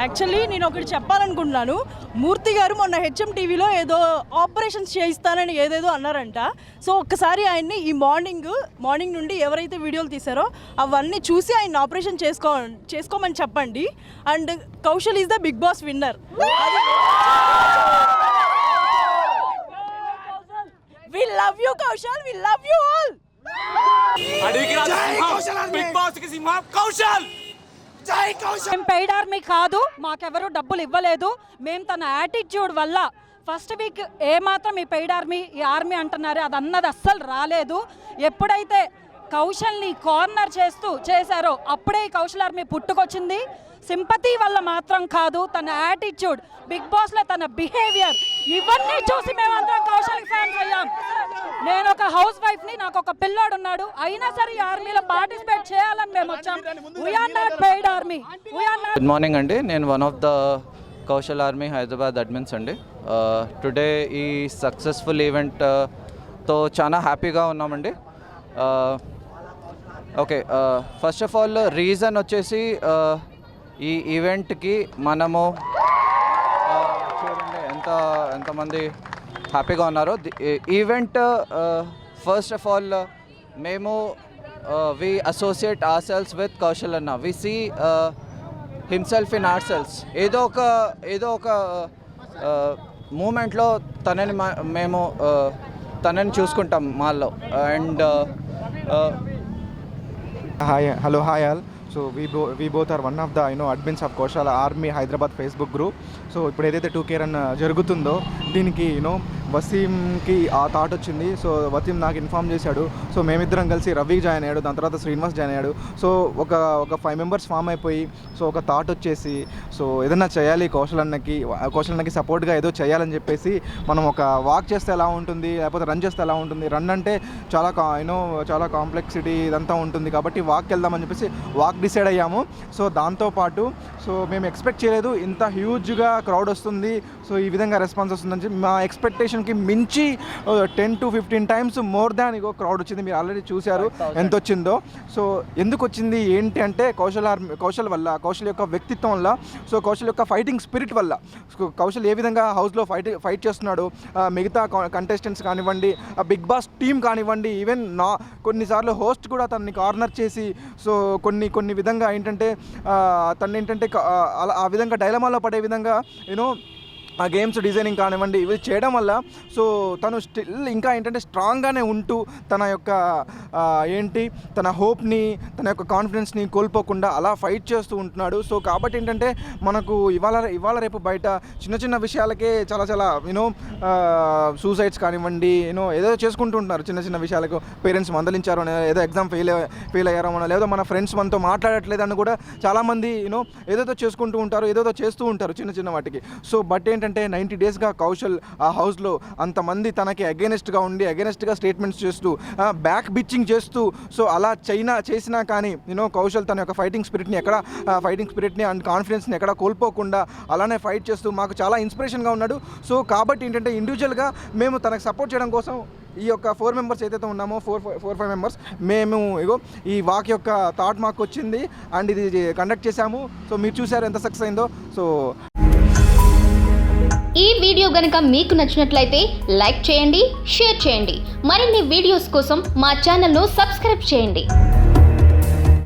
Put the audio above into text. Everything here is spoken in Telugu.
యాక్చువల్లీ నేను ఒకటి చెప్పాలనుకుంటున్నాను. మూర్తి గారు మొన్న హెచ్ఎం టీవీలో ఏదో ఆపరేషన్స్ చేయిస్తానని ఏదేదో అన్నారంట. సో ఒక్కసారి ఆయన్ని ఈ మార్నింగ్ నుండి ఎవరైతే వీడియోలు తీసారో అవన్నీ చూసి ఆయన ఆపరేషన్ చేసుకోమని చెప్పండి. And Kaushal is the Bigg Boss winner. We love you Kaushal, we love you all. Bigg Boss కి సింహం కౌశల్. జై కౌశల్. మేము పెయిడ్ ఆర్మీ కాదు, మాకెవరు డబ్బులు ఇవ్వలేదు. మేము తన యాటిట్యూడ్ వల్ల ఫస్ట్ వీక్ ఏమాత్రం ఈ పెయిడ్ ఆర్మీ ఈ ఆర్మీ అంటున్నారు అది అన్నది అస్సలు రాలేదు. ఎప్పుడైతే కౌశల్ని కార్నర్ చేశారో అప్పుడే ఈ కౌశల్ ఆర్మీ పుట్టుకొచ్చింది. సింపతి వల్ల మాత్రం కాదు, తన యాటిట్యూడ్, బిగ్ బాస్లో తన బిహేవియర్, ఇవన్నీ చూసి మేమందరం కౌశల్ ఫ్యాన్స్ అయ్యాం. నేను ఒక హౌస్ వైఫ్ని, నాకు ఒక పిల్లోడు ఉన్నాడు, అయినా సరే ఈ ఆర్మీలో పార్టిసిపేట్ చేయాలని మేము వచ్చాం. We are not paid army. Good morning అండి, నేను one of the Kaushal army Hyderabad admins అండి. టుడే ఈ సక్సెస్ఫుల్ ఈవెంట్తో చాలా హ్యాపీగా ఉన్నామండి. Okay, first of all reason వచ్చేసి ఈ ఈవెంట్కి మనము చూడండి ఎంతమంది హ్యాపీగా ఉన్నారు. ఈవెంట్ ఫస్ట్ ఆఫ్ ఆల్ మేము we associate our cells with Kaushal అన్న. We see himself in our cells. ఏదో ఒక మూమెంట్లో మేము తనని చూసుకుంటాం మాల్లో. And hello hi all. So we both are one of the admins of Kaushal Army Hyderabad Facebook group. So ఇప్పుడు ఏదైతే 2K రన్ జరుగుతుందో దీనికి వసీంకి ఆ థాట్ వచ్చింది. సో వసీం నాకు ఇన్ఫామ్ చేశాడు. సో మేమిద్దరం కలిసి రవి జాయిన్ అయ్యాడు, దాని తర్వాత శ్రీనివాస్ జాయిన్ అయ్యాడు. సో ఒక 5 మెంబర్స్ ఫామ్ అయిపోయి సో ఒక థాట్ వచ్చేసి సో ఏదైనా చేయాలి కౌశల్ అన్నకి సపోర్ట్గా ఏదో చేయాలని చెప్పేసి మనం ఒక వాక్ చేస్తే ఎలా ఉంటుంది, లేకపోతే రన్ చేస్తే ఎలా ఉంటుంది. రన్ అంటే చాలా కాంప్లెక్సిటీ ఇదంతా ఉంటుంది కాబట్టి వాక్కి వెళ్దామని చెప్పేసి వాక్ డిసైడ్ అయ్యాము. సో దాంతోపాటు సో మేము ఎక్స్పెక్ట్ చేయలేదు ఇంత హ్యూజ్గా క్రౌడ్ వస్తుంది, సో ఈ విధంగా రెస్పాన్స్ వస్తుందని చెప్పి మా ఎక్స్పెక్టేషన్కి మించి 10 to 15 times more than crowd వచ్చింది. మీరు ఆల్రెడీ చూశారు ఎంత వచ్చిందో. సో ఎందుకు వచ్చింది ఏంటి అంటే కౌశల్ వల్ల, కౌశల్ యొక్క వ్యక్తిత్వం వల్ల, సో కౌశల్ యొక్క ఫైటింగ్ స్పిరిట్ వల్ల. కౌశల్ ఏ విధంగా హౌస్లో ఫైట్ చేస్తున్నాడు, మిగతా కంటెస్టెంట్స్ కానివ్వండి, బిగ్ బాస్ టీమ్ కానివ్వండి, ఈవెన్ కొన్నిసార్లు హోస్ట్ కూడా తనని కార్నర్ చేసి సో కొన్ని విధంగా ఏంటంటే ఆ విధంగా డైలమాలో పడే విధంగా ఆ గేమ్స్ డిజైనింగ్ కానివ్వండి ఇవి చేయడం వల్ల సో తను స్టిల్ ఇంకా ఏంటంటే స్ట్రాంగ్గానే ఉంటూ తన యొక్క తన హోప్ని, తన యొక్క కాన్ఫిడెన్స్ని కోల్పోకుండా అలా ఫైట్ చేస్తూ ఉంటున్నాడు. సో కాబట్టి ఏంటంటే మనకు ఇవాళ రేపు బయట చిన్న విషయాలకే చాలా సూసైడ్స్ కానివ్వండి ఏదో చేసుకుంటూ ఉంటున్నారు. చిన్న విషయాలకు పేరెంట్స్ మందలించారు అని, ఏదో ఎగ్జామ్ ఫెయిల్ అయ్యారో మన, లేదా మన ఫ్రెండ్స్ మనతో మాట్లాడట్లేదని కూడా చాలామంది ఏదేదో చేసుకుంటూ ఉంటారు, ఏదేదో చేస్తూ ఉంటారు చిన్న వాటికి. సో బట్ ఏంటంటే 90 daysగా కౌశల్ ఆ హౌస్లో అంతమంది తనకి అగెనెస్ట్గా స్టేట్మెంట్స్ చేస్తూ బ్యాక్ బిచ్చింగ్ చేస్తూ సో అలా చేసినా కానీ కౌశల్ తన యొక్క ఫైటింగ్ స్పిరిట్ని అండ్ కాన్ఫిడెన్స్ని ఎక్కడ కోల్పోకుండా అలానే ఫైట్ చేస్తూ మాకు చాలా ఇన్స్పిరేషన్గా ఉన్నాడు. సో కాబట్టి ఏంటంటే ఇండివిజువల్గా మేము తనకు సపోర్ట్ చేయడం కోసం ఈ యొక్క 4 members ఏదైతే ఉన్నామో 4-5 members మేము ఈ వాక్ యొక్క థాట్ మాకు వచ్చింది అండ్ ఇది కండక్ట్ చేశాము. సో మీరు చూసారు ఎంత సక్సెస్ అయిందో. సో ఈ వీడియో గనుక మీకు నచ్చినట్లయితే లైక్ చేయండి, షేర్ చేయండి. మరిన్ని వీడియోస్ కోసం మా ఛానల్ను సబ్స్క్రైబ్ చేయండి.